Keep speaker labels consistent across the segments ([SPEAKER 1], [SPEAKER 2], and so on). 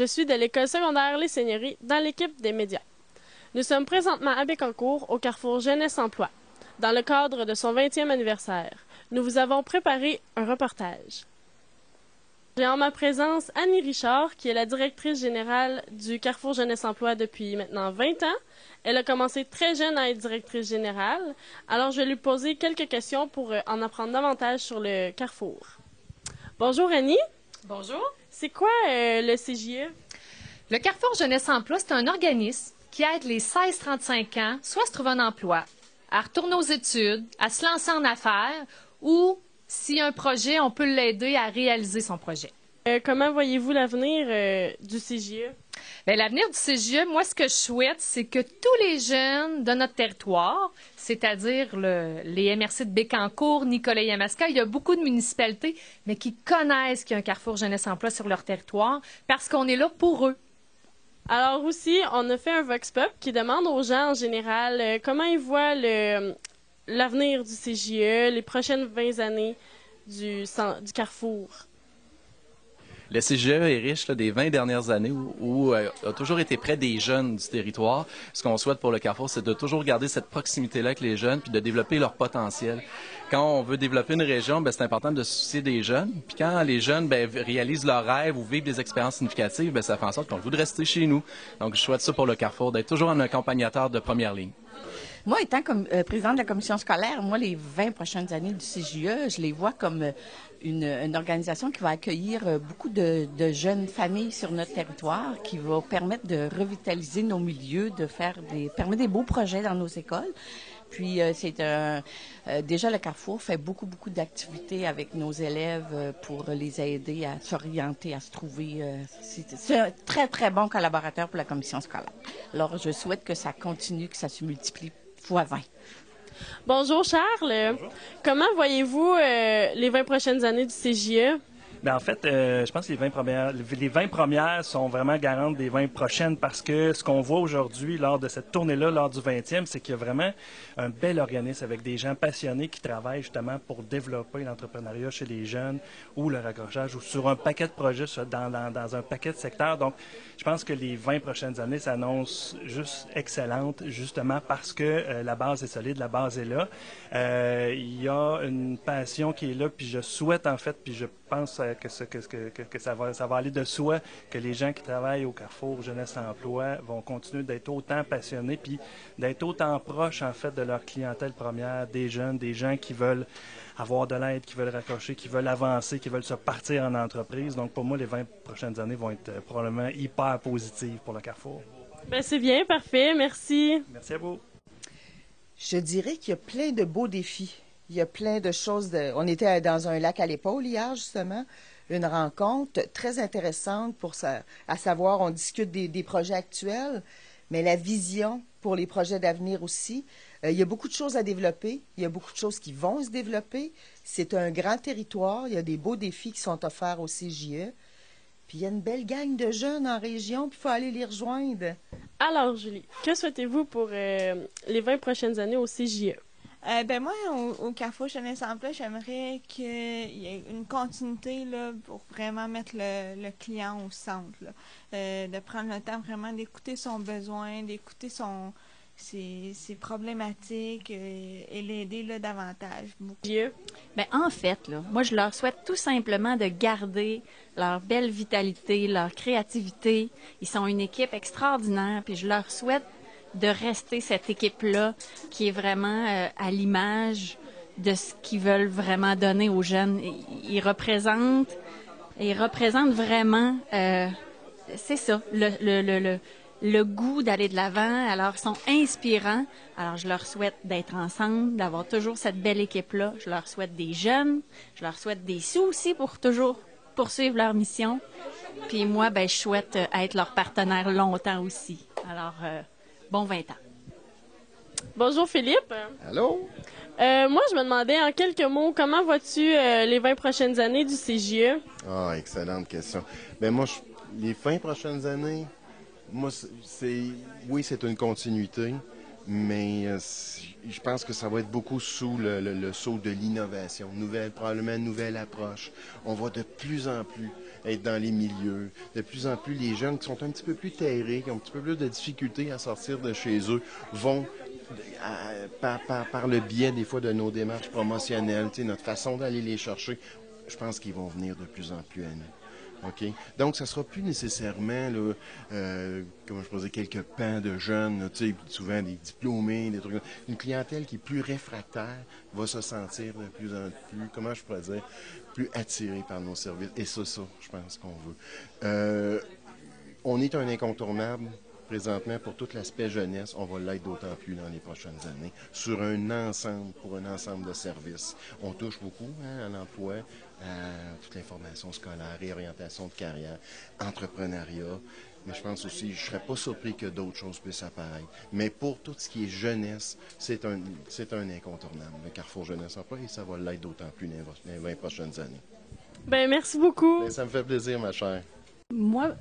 [SPEAKER 1] suis de l'école secondaire Les Seigneuries dans l'équipe des médias. Nous sommes présentement à Bécancour, au carrefour Jeunesse-Emploi, dans le cadre de son 20e anniversaire. Nous vous avons préparé un reportage. J'ai en ma présence Annie Richard, qui est la directrice générale du Carrefour Jeunesse-Emploi depuis maintenant 20 ans. Elle a commencé très jeune à être directrice générale, alors je vais lui poser quelques questions pour en apprendre davantage sur le Carrefour. Bonjour Annie.
[SPEAKER 2] Bonjour.
[SPEAKER 1] C'est quoi le CJE?
[SPEAKER 2] Le Carrefour Jeunesse Emploi, c'est un organisme qui aide les 16-35 ans soit à se trouver un emploi, à retourner aux études, à se lancer en affaires ou, s'il y a un projet, on peut l'aider à réaliser son projet.
[SPEAKER 1] Comment voyez-vous l'avenir du CJE?
[SPEAKER 2] Bien, l'avenir du CJE, moi, ce que je souhaite, c'est que tous les jeunes de notre territoire, c'est-à-dire les MRC de Bécancour, Nicolet-Yamaska, il y a beaucoup de municipalités, mais qui connaissent qu'il y a un Carrefour Jeunesse Emploi sur leur territoire parce qu'on est là pour eux.
[SPEAKER 1] Alors aussi, on a fait un Vox Pop qui demande aux gens en général comment ils voient l'avenir du CJE, les prochaines 20 années du Carrefour.
[SPEAKER 3] Le CGE est riche là, des 20 dernières années où a toujours été près des jeunes du territoire. Ce qu'on souhaite pour le Carrefour, c'est de toujours garder cette proximité-là avec les jeunes puis de développer leur potentiel. Quand on veut développer une région, c'est important de se soucier des jeunes. Puis quand les jeunes réalisent leurs rêves ou vivent des expériences significatives, ça fait en sorte qu'on veut rester chez nous. Donc, je souhaite ça pour le Carrefour, d'être toujours un accompagnateur de première ligne.
[SPEAKER 4] Moi, étant présidente de la commission scolaire, moi, les 20 prochaines années du CJE, je les vois comme une organisation qui va accueillir beaucoup de jeunes familles sur notre territoire, qui va permettre de revitaliser nos milieux, permettre des beaux projets dans nos écoles. Puis, déjà, le Carrefour fait beaucoup d'activités avec nos élèves pour les aider à s'orienter, à se trouver. C'est un très bon collaborateur pour la commission scolaire. Alors, je souhaite que ça continue, que ça se multiplie fois 20.
[SPEAKER 1] Bonjour Charles. Bonjour. Comment voyez-vous les 20 prochaines années du CJE?
[SPEAKER 5] Bien, en fait, je pense que les 20 premières sont vraiment garantes des 20 prochaines parce que ce qu'on voit aujourd'hui lors de cette tournée-là, lors du 20e, c'est qu'il y a vraiment un bel organisme avec des gens passionnés qui travaillent justement pour développer l'entrepreneuriat chez les jeunes ou le raccrochage ou sur un paquet de projets dans un paquet de secteurs. Donc, je pense que les 20 prochaines années s'annoncent juste excellentes, justement parce que la base est solide, la base est là. Il y a une passion qui est là, puis je souhaite en fait, puis je pense que ça va aller de soi, que les gens qui travaillent au Carrefour Jeunesse Emploi vont continuer d'être autant passionnés puis d'être autant proches en fait de leur clientèle première, des jeunes, des gens qui veulent avoir de l'aide, qui veulent raccrocher, qui veulent avancer, qui veulent se partir en entreprise. Donc pour moi, les 20 prochaines années vont être probablement hyper positives pour le Carrefour.
[SPEAKER 1] Ben, c'est bien, parfait, merci.
[SPEAKER 5] Merci à vous.
[SPEAKER 6] Je dirais qu'il y a plein de beaux défis. Il y a plein de choses. On était dans un lac à l'épaule hier, justement, une rencontre très intéressante à savoir, on discute des projets actuels, mais la vision pour les projets d'avenir aussi. Il y a beaucoup de choses à développer. Il y a beaucoup de choses qui vont se développer. C'est un grand territoire. Il y a des beaux défis qui sont offerts au CJE. Puis il y a une belle gang de jeunes en région, puis il faut aller les rejoindre.
[SPEAKER 1] Alors, Julie, que souhaitez-vous pour les 20 prochaines années au CJE?
[SPEAKER 7] Moi, au Carrefour Jeunesse Emploi, j'aimerais qu'il y ait une continuité là, pour vraiment mettre le client au centre. Là. De prendre le temps vraiment d'écouter son besoin, d'écouter ses problématiques et l'aider là, davantage.
[SPEAKER 1] Dieu.
[SPEAKER 8] Bien, en fait, là, moi, je leur souhaite tout simplement de garder leur belle vitalité, leur créativité. Ils sont une équipe extraordinaire, puis je leur souhaite de rester cette équipe-là qui est vraiment à l'image de ce qu'ils veulent vraiment donner aux jeunes. Ils représentent vraiment, c'est ça, le goût d'aller de l'avant. Alors, ils sont inspirants. Alors, je leur souhaite d'être ensemble, d'avoir toujours cette belle équipe-là. Je leur souhaite des jeunes. Je leur souhaite des sous aussi pour toujours poursuivre leur mission. Puis moi, je souhaite être leur partenaire longtemps aussi. Alors, bon 20 ans.
[SPEAKER 1] Bonjour Philippe.
[SPEAKER 9] Allô?
[SPEAKER 1] Moi, je me demandais en quelques mots, comment vois-tu les 20 prochaines années du CJE?
[SPEAKER 9] Ah, excellente question. Moi, les 20 prochaines années, moi, c'est une continuité, mais je pense que ça va être beaucoup sous le sceau de l'innovation, probablement une nouvelle approche. On va de plus en plus être dans les milieux. De plus en plus, les jeunes qui sont un petit peu plus terrés, qui ont un petit peu plus de difficultés à sortir de chez eux, vont par le biais des fois de nos démarches promotionnelles, notre façon d'aller les chercher, je pense qu'ils vont venir de plus en plus à nous. OK? Donc, ça ne sera plus nécessairement, là, comment je pourrais dire, quelques pans de jeunes, là, souvent des diplômés, des trucs. Une clientèle qui est plus réfractaire va se sentir de plus en plus, comment je pourrais dire, plus attirée par nos services. Et ça, je pense qu'on veut. On est un incontournable présentement pour tout l'aspect jeunesse. On va l'être d'autant plus dans les prochaines années pour un ensemble de services. On touche beaucoup à l'emploi, à toute l'information scolaire, réorientation de carrière, entrepreneuriat. Mais je pense aussi, je ne serais pas surpris que d'autres choses puissent apparaître. Mais pour tout ce qui est jeunesse, c'est un incontournable. Le Carrefour Jeunesse Emploi, et ça va l'être d'autant plus dans les 20 prochaines années.
[SPEAKER 1] Ben merci beaucoup.
[SPEAKER 9] Bien, ça me fait plaisir, ma chère.
[SPEAKER 8] Moi,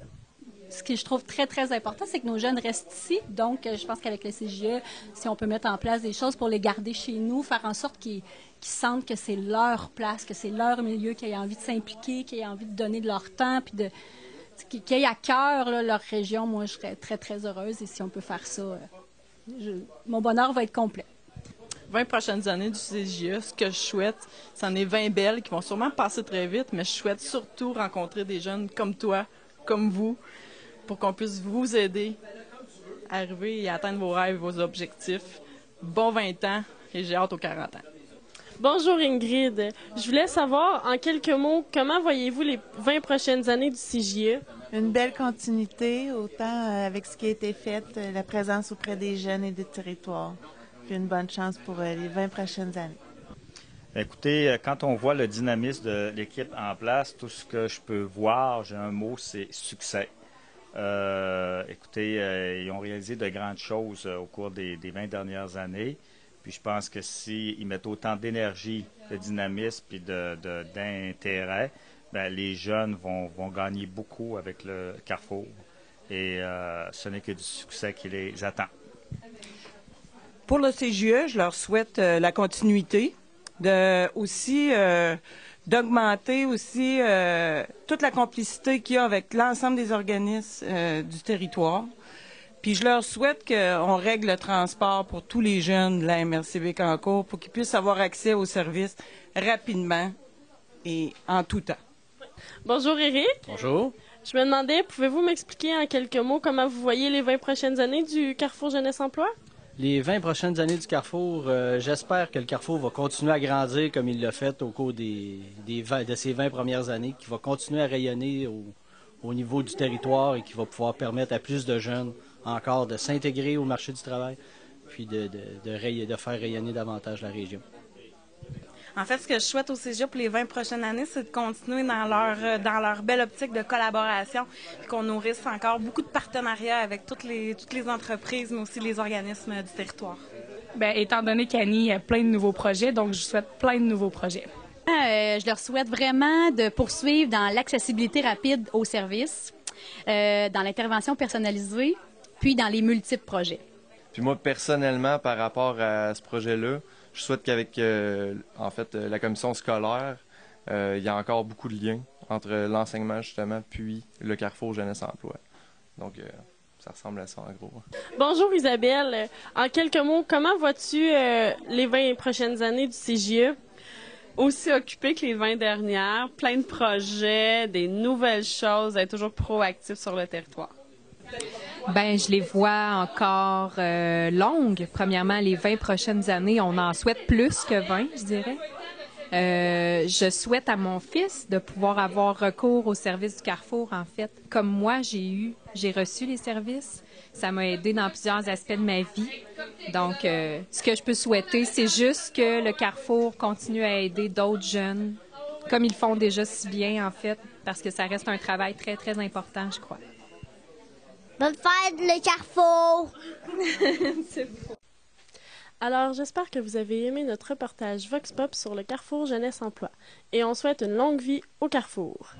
[SPEAKER 8] ce que je trouve très, très important, c'est que nos jeunes restent ici. Donc, je pense qu'avec le CJE, si on peut mettre en place des choses pour les garder chez nous, faire en sorte qu'ils sentent que c'est leur place, que c'est leur milieu, qu'ils aient envie de s'impliquer, qu'ils aient envie de donner de leur temps, puis qu'ils aient à cœur là, leur région, moi, je serais très, très heureuse. Et si on peut faire ça, mon bonheur va être complet.
[SPEAKER 10] 20 prochaines années du CJE, ce que je souhaite, c'en est 20 belles qui vont sûrement passer très vite, mais je souhaite surtout rencontrer des jeunes comme toi, comme vous, pour qu'on puisse vous aider à arriver et atteindre vos rêves, vos objectifs. Bon 20 ans et j'ai hâte aux 40 ans.
[SPEAKER 1] Bonjour Ingrid. Je voulais savoir, en quelques mots, comment voyez-vous les 20 prochaines années du CJE?
[SPEAKER 11] Une belle continuité, autant avec ce qui a été fait, la présence auprès des jeunes et des territoires. Puis une bonne chance pour les 20 prochaines années.
[SPEAKER 12] Écoutez, quand on voit le dynamisme de l'équipe en place, tout ce que je peux voir, j'ai un mot, c'est succès. Écoutez, ils ont réalisé de grandes choses au cours des 20 dernières années. Puis je pense que s'ils mettent autant d'énergie, de dynamisme et d'intérêt, bien, les jeunes vont gagner beaucoup avec le Carrefour. Et ce n'est que du succès qui les attend.
[SPEAKER 13] Pour le CJE, je leur souhaite la continuité, d'augmenter aussi toute la complicité qu'il y a avec l'ensemble des organismes du territoire. Puis je leur souhaite qu'on règle le transport pour tous les jeunes de la MRC Bécancour pour qu'ils puissent avoir accès aux services rapidement et en tout temps.
[SPEAKER 1] Bonjour Éric.
[SPEAKER 14] Bonjour.
[SPEAKER 1] Je me demandais, pouvez-vous m'expliquer en quelques mots comment vous voyez les 20 prochaines années du Carrefour Jeunesse Emploi?
[SPEAKER 14] Les 20 prochaines années du Carrefour, j'espère que le Carrefour va continuer à grandir comme il l'a fait au cours de ces 20 premières années, qu'il va continuer à rayonner au niveau du territoire et qu'il va pouvoir permettre à plus de jeunes encore de s'intégrer au marché du travail, puis de faire rayonner davantage la région.
[SPEAKER 15] En fait, ce que je souhaite au CJE pour les 20 prochaines années, c'est de continuer dans leur belle optique de collaboration, puis qu'on nourrisse encore beaucoup de partenariats avec toutes les entreprises, mais aussi les organismes du territoire.
[SPEAKER 16] Bien, étant donné qu'Annie a plein de nouveaux projets, donc je souhaite plein de nouveaux projets.
[SPEAKER 8] Je leur souhaite vraiment de poursuivre dans l'accessibilité rapide aux services, dans l'intervention personnalisée, puis dans les multiples projets.
[SPEAKER 17] Puis moi, personnellement, par rapport à ce projet-là, je souhaite qu'avec la commission scolaire, il y a encore beaucoup de liens entre l'enseignement, justement, puis le Carrefour Jeunesse Emploi. Donc, ça ressemble à ça, en gros.
[SPEAKER 1] Bonjour Isabelle. En quelques mots, comment vois-tu les 20 prochaines années du CJE?
[SPEAKER 10] Aussi occupé que les 20 dernières, plein de projets, des nouvelles choses, être toujours proactif sur le territoire.
[SPEAKER 2] Ben, je les vois encore longues. Premièrement, les 20 prochaines années, on en souhaite plus que 20, je dirais. Je souhaite à mon fils de pouvoir avoir recours aux services du Carrefour, en fait. Comme moi, j'ai reçu les services. Ça m'a aidé dans plusieurs aspects de ma vie. Donc, ce que je peux souhaiter, c'est juste que le Carrefour continue à aider d'autres jeunes, comme ils font déjà si bien, en fait, parce que ça reste un travail très, très important, je crois.
[SPEAKER 18] Bonne fête, le Carrefour!
[SPEAKER 1] C'est beau. Alors, j'espère que vous avez aimé notre reportage Vox Pop sur le Carrefour Jeunesse Emploi. Et on souhaite une longue vie au Carrefour.